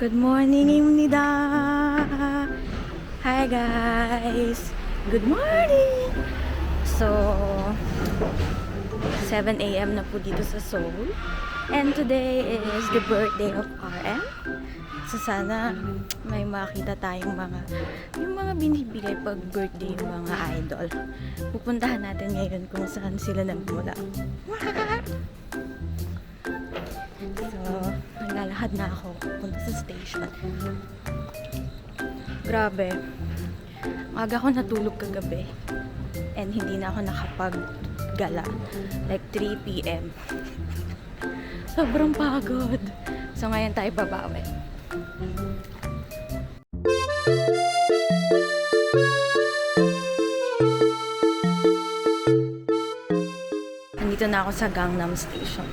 Good morning입니다. Hi guys. Good morning. So 7 a.m. na po dito sa Seoul. And today is the birthday of RM. So sana may makita tayong yung mga binibigay pag birthday ng mga idol. Pupuntahan natin ngayon kung saan sila nagmula. So, naglalakad na ako punta sa station. Grabe. Aga ako natulog kagabi. And hindi na ako nakapaggala. Like 3 p.m. Sobrang pagod. So, ngayon tayo babawi. Nandito na ako sa Gangnam Station.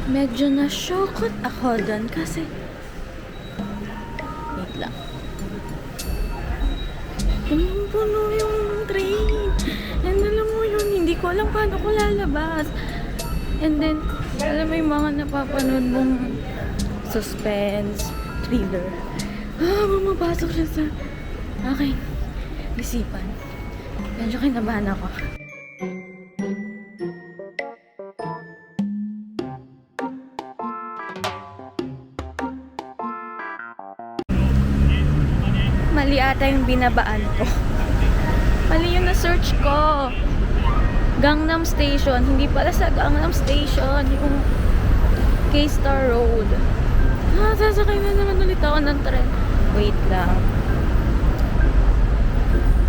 Medyo na-shocked ako doon kasi wait lang. Puno yung train. And alam mo yun, hindi ko alam paano ko lalabas. And then, alam mo yung mga napapanood mong suspense, thriller. Bumapasok siya sa aking isipan. Medyo kinabahan ako. Mali ata yung binabaan ko. Mali yung na-search ko. Gangnam Station. Hindi pala sa Gangnam Station. Yung K-Star Road. Sasakay na naman ulit ako ng tren. Wait lang.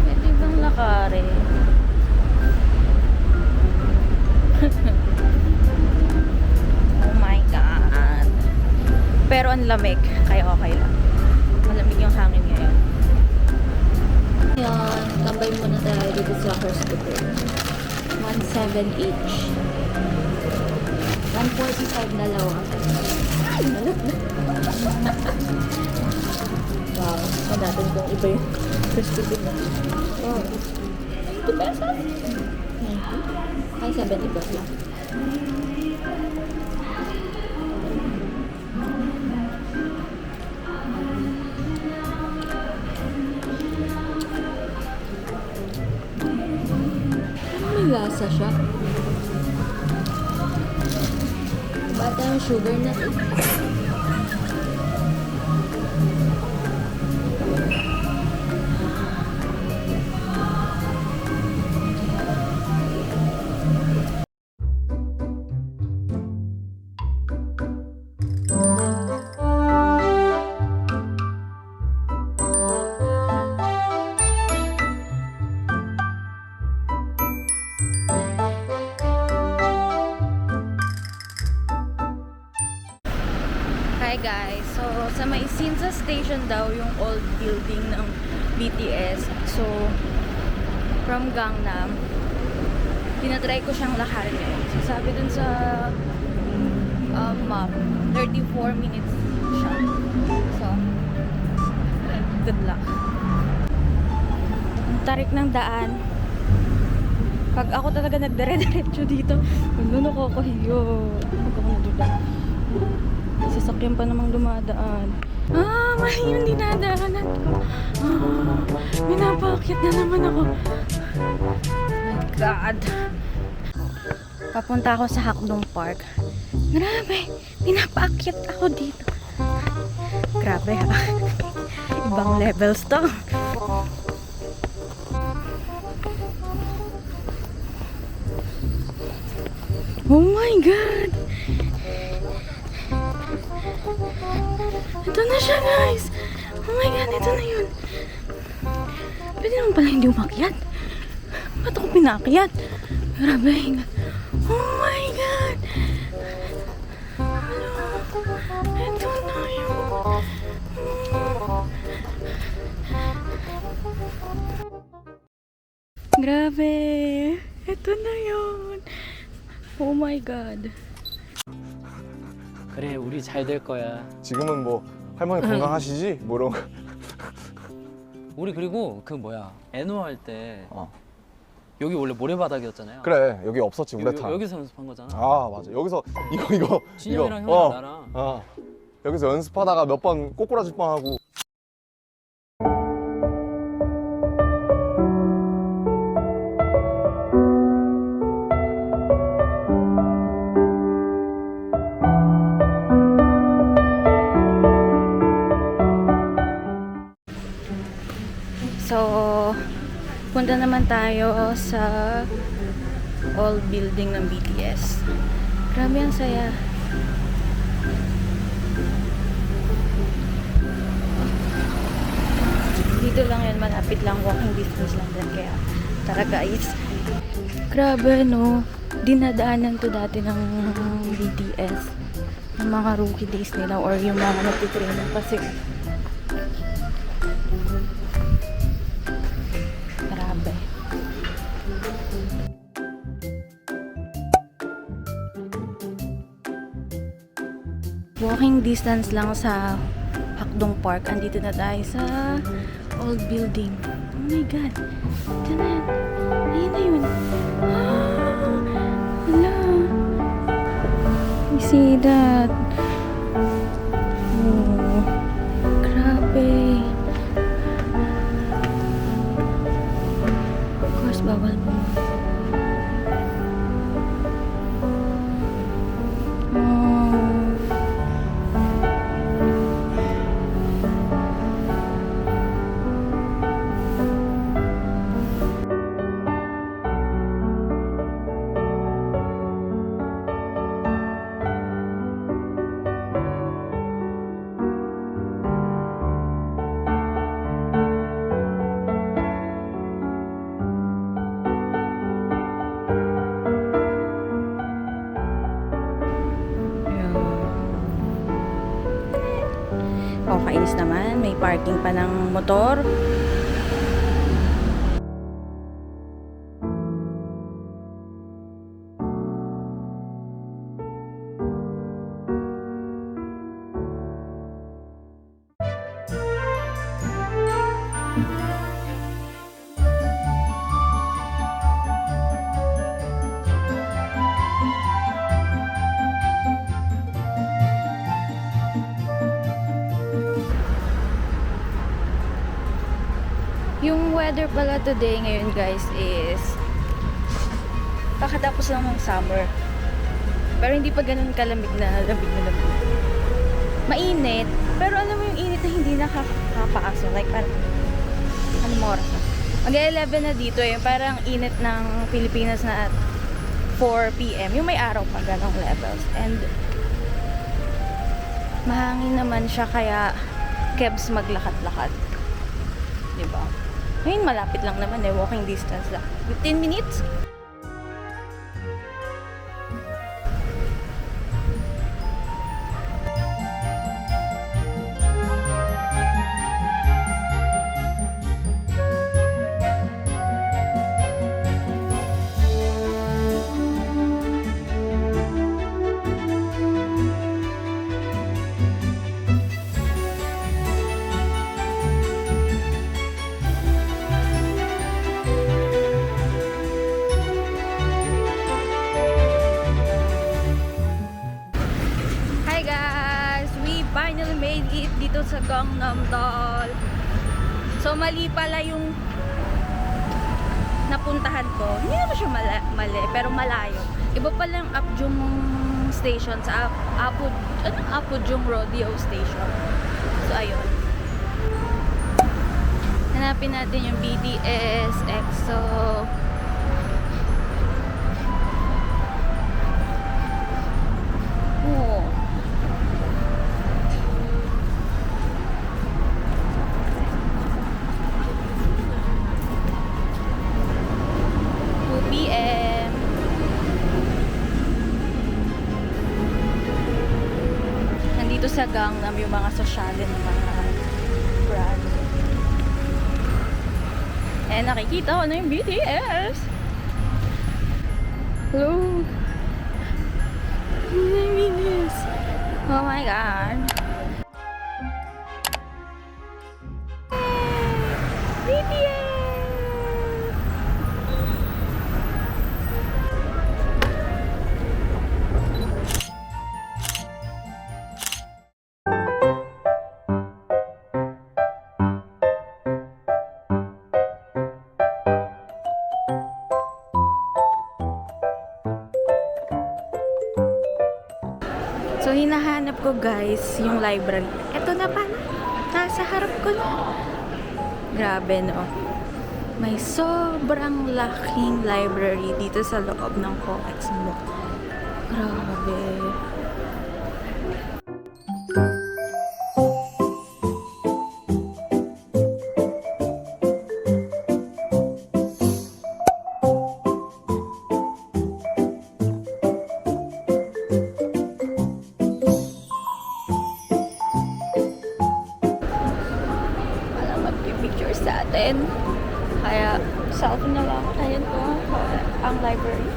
Pwede bang lakarin? Oh my God. Pero ang lamig. Kaya okay lang. Malamig yung hangin ngayon. Ayan, tambay muna tayo dito sa first scooter. 1.7 each. 1.45 dalawa. Wow, natin kung iba yung first scooter na. Oh, 90 pesos? 90? Ay, 70 pesos lang. Lasa siya. Bata yung sugar na ito. Hi guys, so sa may Sinsa Station daw yung old building ng BTS. So from Gangnam, tinatry ko siyang lakarin ngayon. So sabi dun sa map, 34 minutes siya. So good luck. Ang tarik ng daan. Pag ako talaga nagdire-diretso dito, ano nakakahiyo. Pag ako nagdudaan. Sasakyan pa namang dumadaan. Mali yung dinadaanan ko. Pinapakit na naman ako. Oh my God. Papunta ako sa Hakdong Park. Grabe, pinapakit ako dito. Grabe ha. Ibang levels to. Oh my God. Ito na siya guys. Oh my God, ito na yun. Pwede naman pala hindi umakyat. Ba't ako pinakyat? Grabe. Oh my God. Ito na yun. Grabe. Ito na yun. Oh my God. 그래, 우리 잘 될 거야. 지금은 뭐 할머니 건강하시지? 뭐 이런 거. 우리 그리고 그 뭐야, 애노 할 때 여기 원래 모래바닥이었잖아요. 그래 여기 없었지 우레탄. 여기서 연습한 거잖아. 아 맞아 여기서 이거 진영이랑 형이랑 나랑 여기서 연습하다가 몇 번 꼬꾸라질 뻔하고. So, punta naman tayo sa old building ng BTS. Grabe ang saya. Dito lang yun, malapit lang, walking distance lang din. Kaya, tara guys. Grabe no, dinadaanan to dati ng BTS. Yung mga rookie days nila or yung mga nagtitraining kasi. Grabe. Walking distance lang sa Hakdong Park. Andito na tayo sa old building. Oh my God. Diyan na yan. Ayun na yun. Ah, hala. You see that? Oh, grabe. Of course, bawal po. Oh, kainis naman. May parking pa ng motor. Yung weather pala today ngayon guys is kakatapos lang ng summer. Pero hindi pa ganun kalamig na lamig. Mainit, pero alam mo yung init na hindi nakakapaaso. Like parang, anong oras na? Mag-11 na dito eh. Parang init ng Pilipinas na at 4 p.m. Yung may araw pa ganong levels. And mahangin naman siya kaya kebs maglakad-lakad. Diba? Ngayon, malapit lang naman eh. Walking distance lang. 15 minutes? Finally made it dito sa Gangnam Dal. So mali pala yung napuntahan ko. Hindi naman siya mali, pero malayo. Iba pala yung Apjung station sa Apujung Rodeo Station. So ayun. Hanapin natin yung BTS EXO. Oh. PM. Nandito sa Gangnam yung mga sosyalin ng mga brand. Eh, nakikita ko na yung BTS. Hello. BTS. Oh my God. BTS. So, hinahanap ko guys yung library. Ito na pala. Nasa harap ko na. Grabe, no? May sobrang laking library dito sa loob ng COEX Mall. Grabe. Walang mag-picture sa atin. Kaya, selfie na lang. Ayan po, ang library.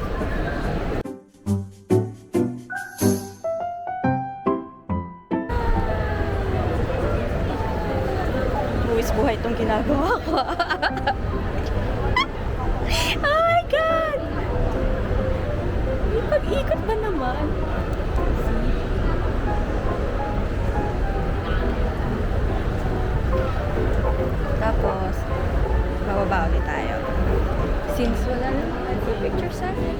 Buwis buhay itong ginagawa ko. Oh my God! May pag-ikot ba naman? Tapos, bababa ulit tayo. Since wala na picture sa atin,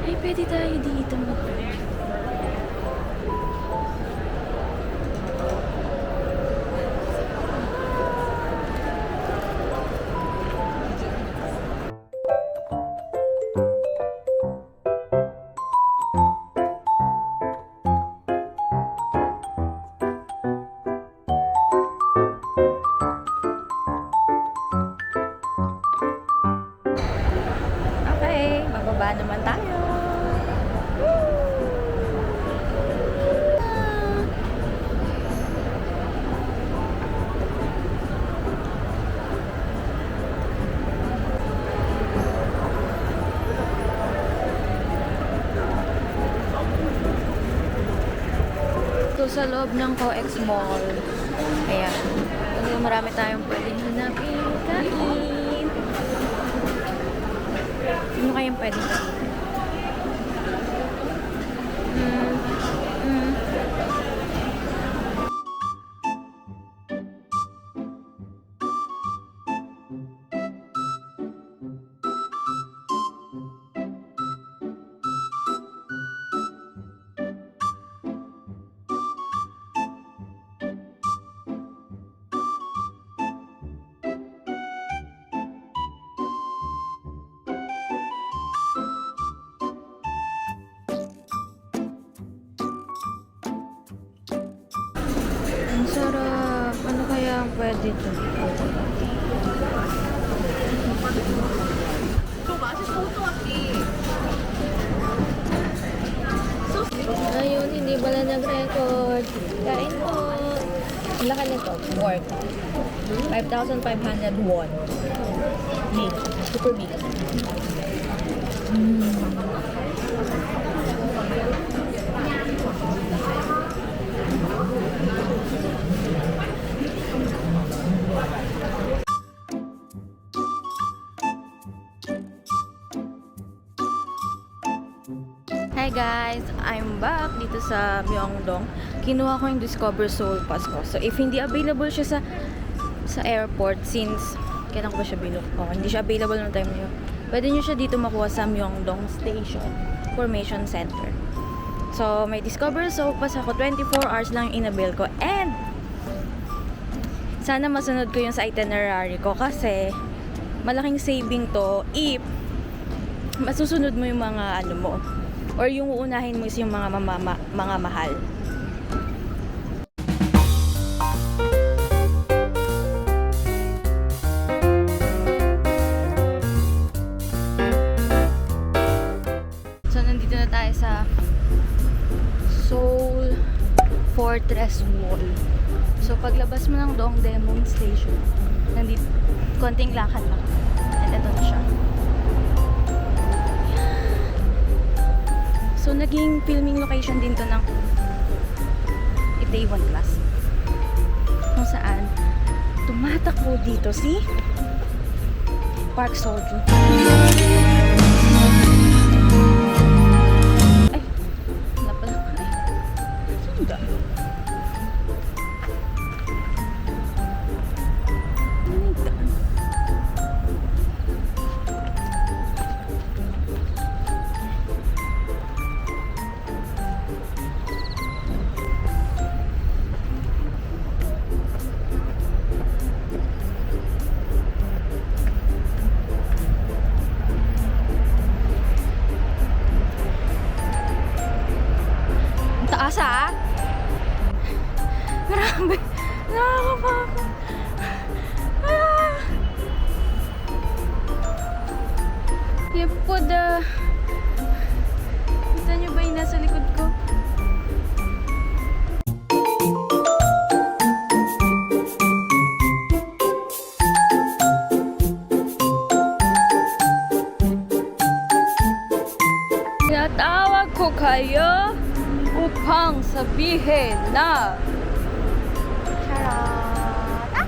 ay pwede tayo dito mag-picture. Okay, bababa naman tayo. Ito sa loob ng COEX Mall. Ayan. So, marami tayong pwedeng hanapin, kain. Ano kayang pwedeng kain? Ang sarap. Ano kaya ang pwede ito? Ayun, hindi pala nag-record. Kain po. Ang laki nito. Pork. 5,500 won. Big. Super big. Hi guys! I'm back dito sa Myeongdong. Kinuha ko yung Discover Seoul Pass ko. So if hindi available siya sa airport since kailan ko ba siya binuк? Oh, hindi siya available noong time na yun. Pwede nyo siya dito makuha sa Myeongdong Station Information Center. So may Discover Seoul Pass ako. 24 hours lang yung inabil ko. And sana masunod ko yung sa itinerary ko kasi malaking saving to if masusunod mo yung mga ano mo or yung uunahin mo is yung mga mga mahal. So nandito na tayo sa Seoul Fortress Wall. So paglabas mo ng Dongdaemun Station, nandito konting lakad lang. And ito na siya. So, naging filming location din to ng Itaewon Class. Kung saan, tumatakbo dito si Park Seo-joon. Ay, wala pala. Ay, sunda. Yan po kita nyo ba yung nasa likod ko? Tinatawag ko kayo upang sabihin na charot!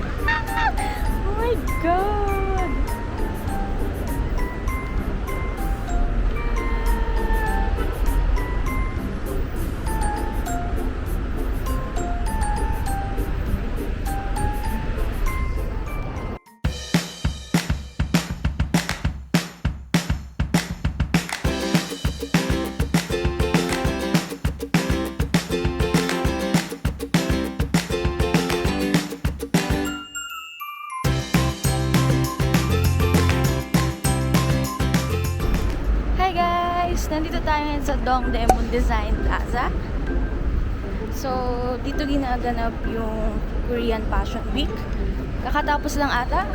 Oh my God! Hi guys! Nandito tayo ngayon sa Dongdaemun Design Plaza. So, dito ginaganap yung Korean Fashion Week. Kakatapos lang ata.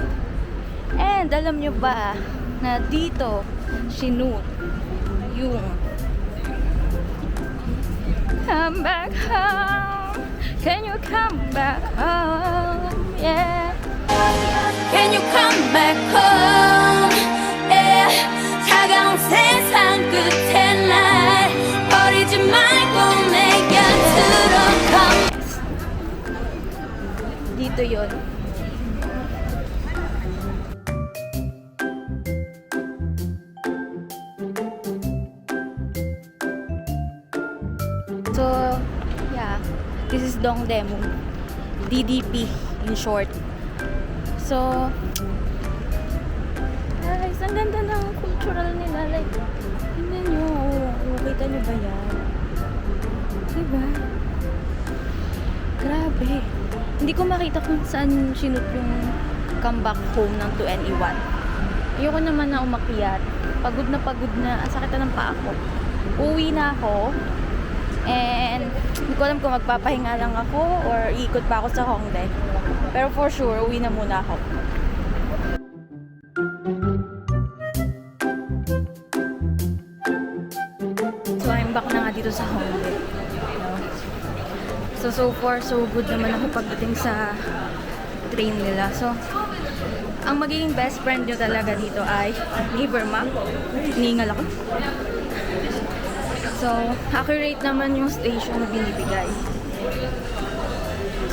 And alam nyo ba na dito sinuot yung Come back home, can you come back home, yeah. Can you come back home, yeah. 차가운 세상 끝에 날 버리지 말고 내 곁으로 come. Dito yun. So, yeah, this is Dongdaemun, DDP in short. So, guys, ang ganda ng cultural nila. Like, tingnan nyo, kita nyo ba yan? Diba? Grabe. Hindi ko makita kung saan sinut yung come back home ng 2NE1. Ayoko naman na umakyat. Pagod na. Ang sakit na ng paa ko. Uwi na ako. And hindi ko alam kung magpapahinga lang ako or ikot pa ako sa Hongdae. Pero for sure, uwi na muna ako. So I'm back na nga dito sa Hongdae. So far, so good naman ako pagdating sa train nila. So, ang magiging best friend nyo talaga dito ay neighbor map. Hiningal ako. So, accurate naman yung station na binibigay.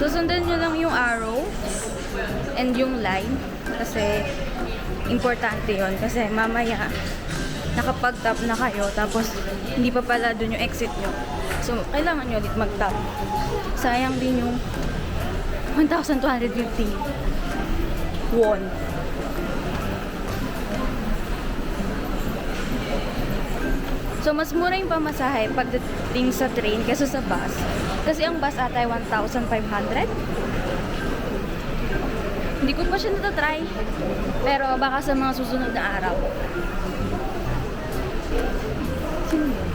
So, sundan nyo lang yung arrow and yung line kasi importante yon kasi mamaya nakapag-tap na kayo tapos hindi pa pala dun yung exit nyo. So, kailangan nyo ulit mag-tap. Sayang din yung 1,250 won. So, mas mura yung pamasahe pagdating sa train kaysa sa bus. Kasi ang bus ata ay 1,500. Hindi ko pa siya natatry. Pero baka sa mga susunod na araw. Sino yun?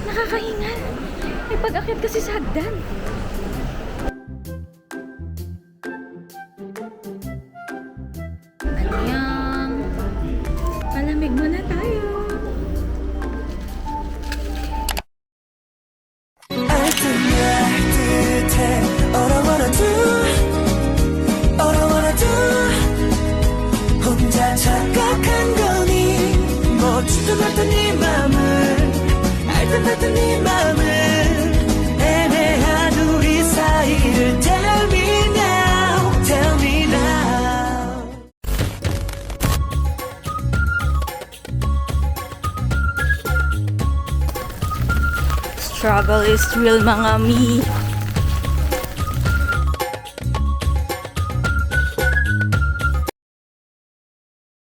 Nakakahingal. May pag-akit kasi sa hagdan. Ayan. Malamig muna tayo. 혼자 착각한 거니 멈추지 말던 네 맘을 알듯 말던 네 맘을 애매한 우리 사이를 Tell me now, tell me now. Struggle is real, mga mi.